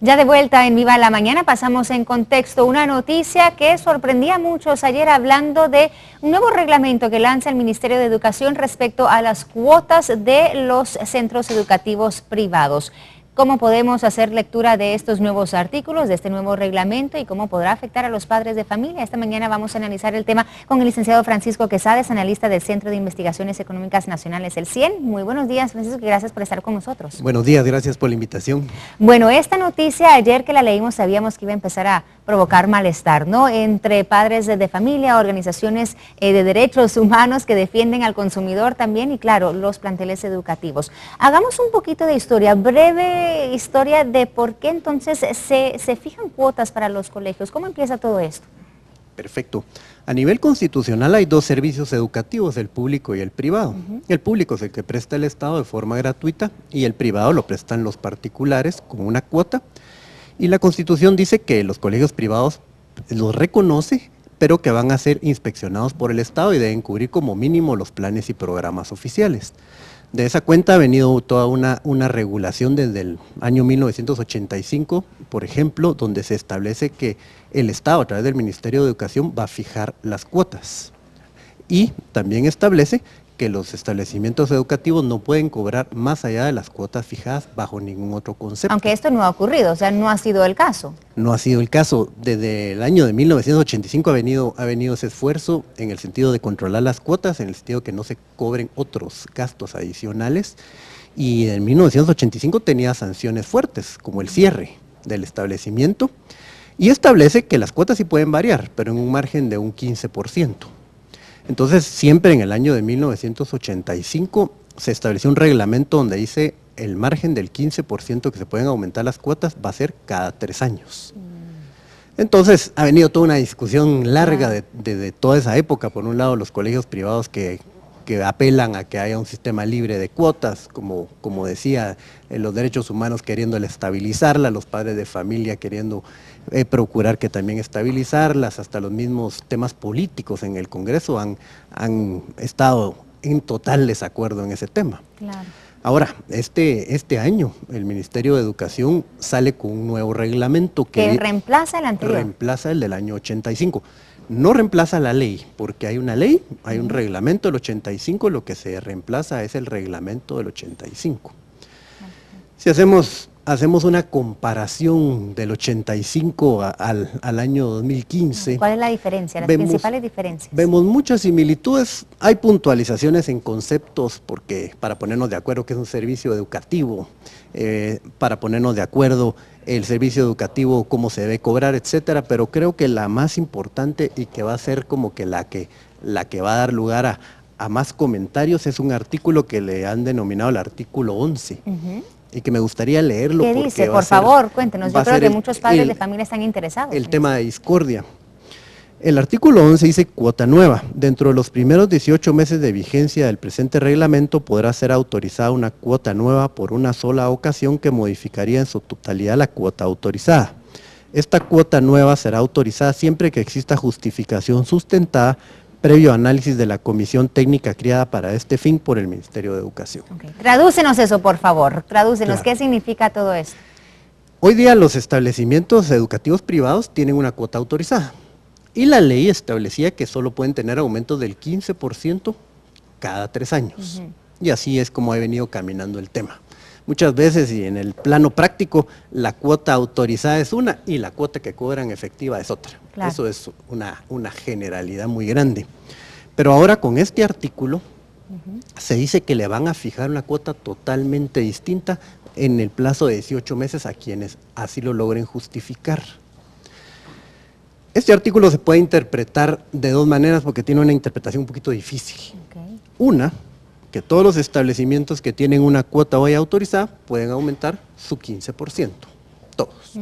Ya de vuelta en Viva la Mañana, pasamos en contexto una noticia que sorprendía a muchos ayer, hablando de un nuevo reglamento que lanza el Ministerio de Educación respecto a las cuotas de los centros educativos privados. ¿Cómo podemos hacer lectura de estos nuevos artículos, de este nuevo reglamento y cómo podrá afectar a los padres de familia? Esta mañana vamos a analizar el tema con el licenciado Francisco Quesades, analista del Centro de Investigaciones Económicas Nacionales, el CIEN. Muy buenos días, Francisco, y gracias por estar con nosotros. Buenos días, gracias por la invitación. Bueno, esta noticia ayer que la leímos sabíamos que iba a empezar a provocar malestar, ¿no? Entre padres de familia, organizaciones de derechos humanos que defienden al consumidor también y, claro, los planteles educativos. Hagamos un poquito de historia, breve historia de por qué entonces se fijan cuotas para los colegios. ¿Cómo empieza todo esto? Perfecto. A nivel constitucional hay dos servicios educativos, el público y el privado. El público es el que presta el Estado de forma gratuita y el privado lo prestan los particulares con una cuota. Y la Constitución dice que los colegios privados los reconoce, pero que van a ser inspeccionados por el Estado y deben cubrir como mínimo los planes y programas oficiales. De esa cuenta ha venido toda una regulación desde el año 1985, por ejemplo, donde se establece que el Estado, a través del Ministerio de Educación, va a fijar las cuotas. Y también establece que los establecimientos educativos no pueden cobrar más allá de las cuotas fijadas bajo ningún otro concepto. Aunque esto no ha ocurrido, o sea, no ha sido el caso. No ha sido el caso. Desde el año de 1985 ha venido ese esfuerzo en el sentido de controlar las cuotas, en el sentido de que no se cobren otros gastos adicionales. Y en 1985 tenía sanciones fuertes, como el cierre del establecimiento, y establece que las cuotas sí pueden variar, pero en un margen de un 15%. Entonces, siempre en el año de 1985 se estableció un reglamento donde dice el margen del 15% que se pueden aumentar las cuotas va a ser cada 3 años. Entonces, ha venido toda una discusión larga de toda esa época. Por un lado, los colegios privados que apelan a que haya un sistema libre de cuotas, como decía, los derechos humanos queriendo estabilizarla, los padres de familia queriendo procurar que también estabilizarlas, hasta los mismos temas políticos en el Congreso han estado en total desacuerdo en ese tema. Claro. Ahora, este año el Ministerio de Educación sale con un nuevo reglamento que reemplaza el anterior. Reemplaza el del año 85. No reemplaza la ley, porque hay una ley, hay un reglamento del 85, lo que se reemplaza es el reglamento del 85. Si hacemos una comparación del 85 al año 2015. ¿Cuál es la diferencia, las principales diferencias? Vemos muchas similitudes, hay puntualizaciones en conceptos, porque para ponernos de acuerdo que es un servicio educativo, para ponernos de acuerdo el servicio educativo, cómo se debe cobrar, etcétera, pero creo que la más importante y que va a ser como que la que va a dar lugar a más comentarios es un artículo que le han denominado el artículo 11. Y que me gustaría leerlo. ¿Qué dice? Por favor, cuéntenos. Yo creo que muchos padres de familia están interesados. El tema de discordia. El artículo 11 dice cuota nueva. Dentro de los primeros 18 meses de vigencia del presente reglamento podrá ser autorizada una cuota nueva por una sola ocasión que modificaría en su totalidad la cuota autorizada. Esta cuota nueva será autorizada siempre que exista justificación sustentada previo análisis de la comisión técnica creada para este fin por el Ministerio de Educación. Okay. Tradúcenos eso, por favor. Tradúcenos, claro. ¿Qué significa todo esto? Hoy día los establecimientos educativos privados tienen una cuota autorizada y la ley establecía que solo pueden tener aumentos del 15% cada 3 años. Y así es como ha venido caminando el tema. Muchas veces, y en el plano práctico, la cuota autorizada es una y la cuota que cobran efectiva es otra. Claro. Eso es una generalidad muy grande. Pero ahora con este artículo se dice que le van a fijar una cuota totalmente distinta en el plazo de 18 meses a quienes así lo logren justificar. Este artículo se puede interpretar de dos maneras porque tiene una interpretación un poquito difícil. Una, que todos los establecimientos que tienen una cuota hoy autorizada pueden aumentar su 15%, todos.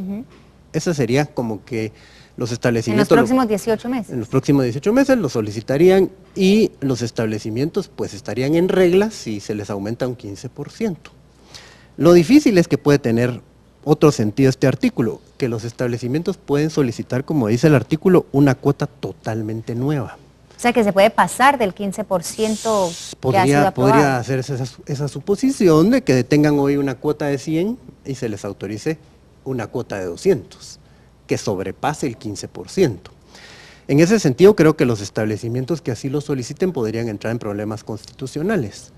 Esa sería como que los establecimientos... En los próximos 18 meses. En los próximos 18 meses lo solicitarían y los establecimientos pues estarían en regla si se les aumenta un 15%. Lo difícil es que puede tener otro sentido este artículo, que los establecimientos pueden solicitar, como dice el artículo, una cuota totalmente nueva. O sea, que se puede pasar del 15% que ha sido aprobado. Podría hacerse esa suposición de que tengan hoy una cuota de 100 y se les autorice una cuota de 200, que sobrepase el 15%. En ese sentido, creo que los establecimientos que así lo soliciten podrían entrar en problemas constitucionales,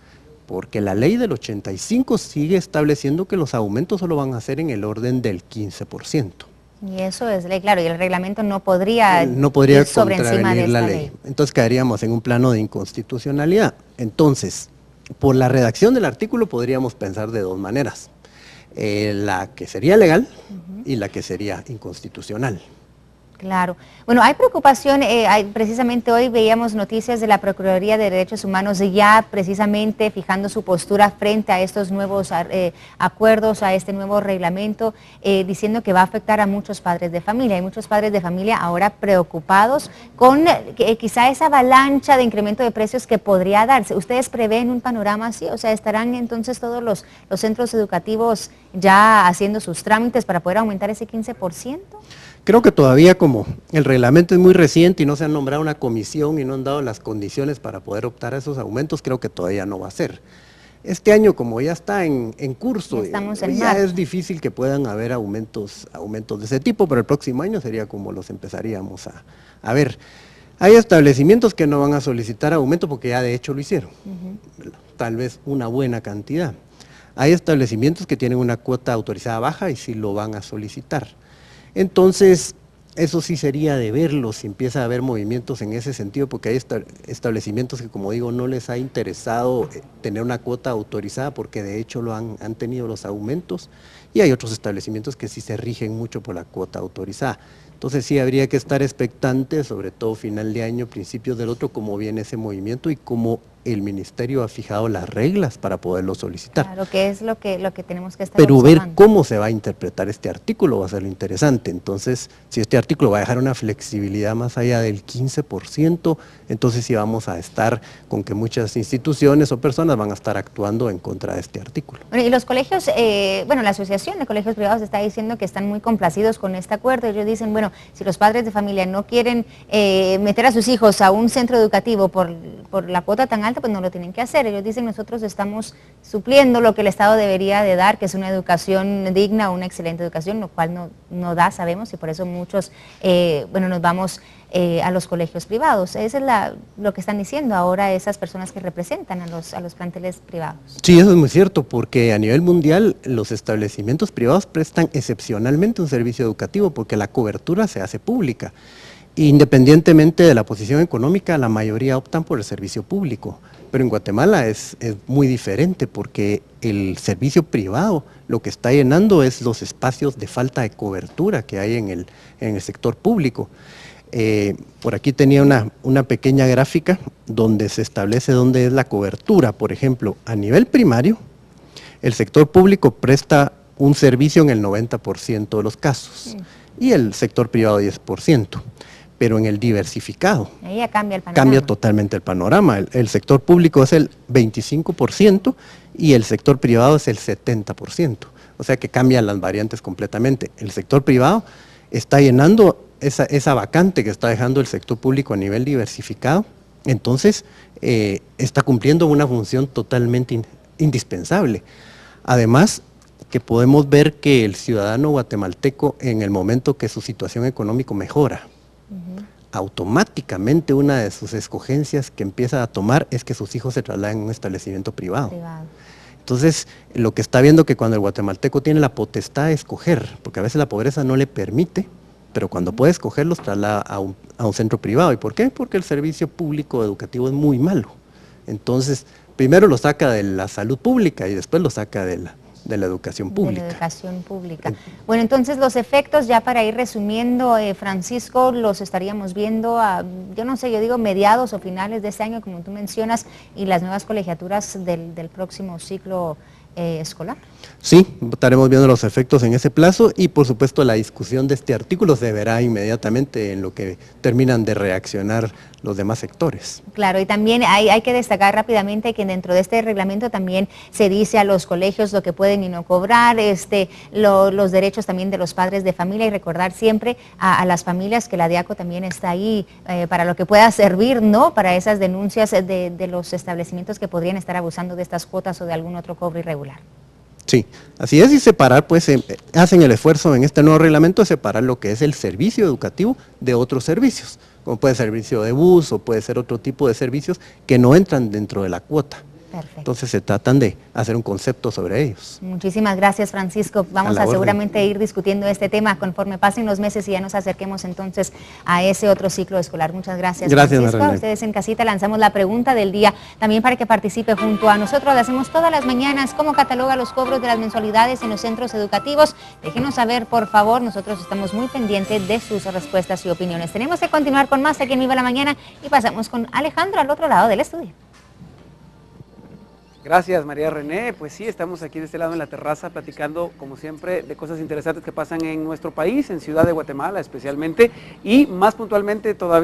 porque la ley del 85 sigue estableciendo que los aumentos solo van a ser en el orden del 15%. Y eso es ley, claro, y el reglamento no podría ir sobre encima de esta ley. Entonces quedaríamos en un plano de inconstitucionalidad. Entonces, por la redacción del artículo podríamos pensar de dos maneras. La que sería legal y la que sería inconstitucional. Claro. Bueno, hay preocupación, precisamente hoy veíamos noticias de la Procuraduría de Derechos Humanos ya precisamente fijando su postura frente a estos nuevos acuerdos, a este nuevo reglamento, diciendo que va a afectar a muchos padres de familia. Hay muchos padres de familia ahora preocupados con quizá esa avalancha de incremento de precios que podría darse. ¿Ustedes prevén un panorama así? O sea, ¿estarán entonces todos los centros educativos ya haciendo sus trámites para poder aumentar ese 15%? Creo que todavía como el reglamento es muy reciente y no se ha nombrado una comisión y no han dado las condiciones para poder optar a esos aumentos, creo que todavía no va a ser. Este año, como ya está en curso, ya es difícil que puedan haber aumentos de ese tipo, pero el próximo año sería como los empezaríamos a ver. Hay establecimientos que no van a solicitar aumento porque ya de hecho lo hicieron, tal vez una buena cantidad. Hay establecimientos que tienen una cuota autorizada baja y sí lo van a solicitar. Entonces, eso sí sería de verlo si empieza a haber movimientos en ese sentido, porque hay establecimientos que, como digo, no les ha interesado tener una cuota autorizada porque de hecho han tenido los aumentos, y hay otros establecimientos que sí se rigen mucho por la cuota autorizada. Entonces sí habría que estar expectante, sobre todo final de año, principios del otro, cómo viene ese movimiento y cómo el ministerio ha fijado las reglas para poderlo solicitar. Claro, que es lo que tenemos que estar Pero observando. ver cómo se va a interpretar este artículo va a ser lo interesante. Entonces, si este artículo va a dejar una flexibilidad más allá del 15%, entonces sí vamos a estar con que muchas instituciones o personas van a estar actuando en contra de este artículo. Bueno, y los colegios, la Asociación de Colegios Privados está diciendo que están muy complacidos con este acuerdo. Ellos dicen, bueno, si los padres de familia no quieren meter a sus hijos a un centro educativo por la cuota tan alta, pues no lo tienen que hacer. Ellos dicen, nosotros estamos supliendo lo que el Estado debería de dar, que es una educación digna, una excelente educación, lo cual no da, sabemos, y por eso muchos, nos vamos a los colegios privados. Eso es lo que están diciendo ahora esas personas que representan a los planteles privados. Sí, eso es muy cierto, porque a nivel mundial los establecimientos privados prestan excepcionalmente un servicio educativo porque la cobertura se hace pública. Independientemente de la posición económica, la mayoría optan por el servicio público, pero en Guatemala es muy diferente porque el servicio privado lo que está llenando es los espacios de falta de cobertura que hay en el sector público. Por aquí tenía una pequeña gráfica donde se establece dónde es la cobertura. Por ejemplo, a nivel primario, el sector público presta un servicio en el 90% de los casos y el sector privado 10%. Pero en el diversificado, ahí ya cambia el panorama. Cambia totalmente el panorama. El sector público es el 25% y el sector privado es el 70%. O sea que cambian las variantes completamente. El sector privado está llenando esa vacante que está dejando el sector público a nivel diversificado. Entonces, está cumpliendo una función totalmente indispensable. Además, que podemos ver que el ciudadano guatemalteco, en el momento que su situación económica mejora, automáticamente una de sus escogencias que empieza a tomar es que sus hijos se trasladen a un establecimiento privado. Entonces, lo que está viendo que cuando el guatemalteco tiene la potestad de escoger, porque a veces la pobreza no le permite, pero cuando puede escoger los traslada a un centro privado. ¿Y por qué? Porque el servicio público educativo es muy malo. Entonces, primero lo saca de la salud pública y después lo saca de la educación pública. De la educación pública. Bueno, entonces los efectos, ya para ir resumiendo, Francisco, los estaríamos viendo yo digo mediados o finales de este año, como tú mencionas, y las nuevas colegiaturas del próximo ciclo escolar. Sí, estaremos viendo los efectos en ese plazo y por supuesto la discusión de este artículo se verá inmediatamente en lo que terminan de reaccionar los demás sectores. Claro, y también hay que destacar rápidamente que dentro de este reglamento también se dice a los colegios lo que pueden y no cobrar, los derechos también de los padres de familia, y recordar siempre a las familias que la DIACO también está ahí para lo que pueda servir, ¿no? Para esas denuncias de los establecimientos que podrían estar abusando de estas cuotas o de algún otro cobro irregular. Sí, así es, y separar, pues hacen el esfuerzo en este nuevo reglamento de separar lo que es el servicio educativo de otros servicios, como puede ser servicio de bus o puede ser otro tipo de servicios que no entran dentro de la cuota. Perfecto. Entonces se tratan de hacer un concepto sobre ellos. Muchísimas gracias, Francisco. Vamos a seguramente ir discutiendo este tema conforme pasen los meses y ya nos acerquemos entonces a ese otro ciclo escolar. Muchas gracias, Francisco. A ustedes en casita lanzamos la pregunta del día también para que participe junto a nosotros. Lo hacemos todas las mañanas. ¿Cómo cataloga los cobros de las mensualidades en los centros educativos? Déjenos saber, por favor. Nosotros estamos muy pendientes de sus respuestas y opiniones. Tenemos que continuar con más aquí en Viva la Mañana y pasamos con Alejandro al otro lado del estudio. Gracias, María René. Pues sí, estamos aquí de este lado en la terraza platicando, como siempre, de cosas interesantes que pasan en nuestro país, en Ciudad de Guatemala especialmente, y más puntualmente todavía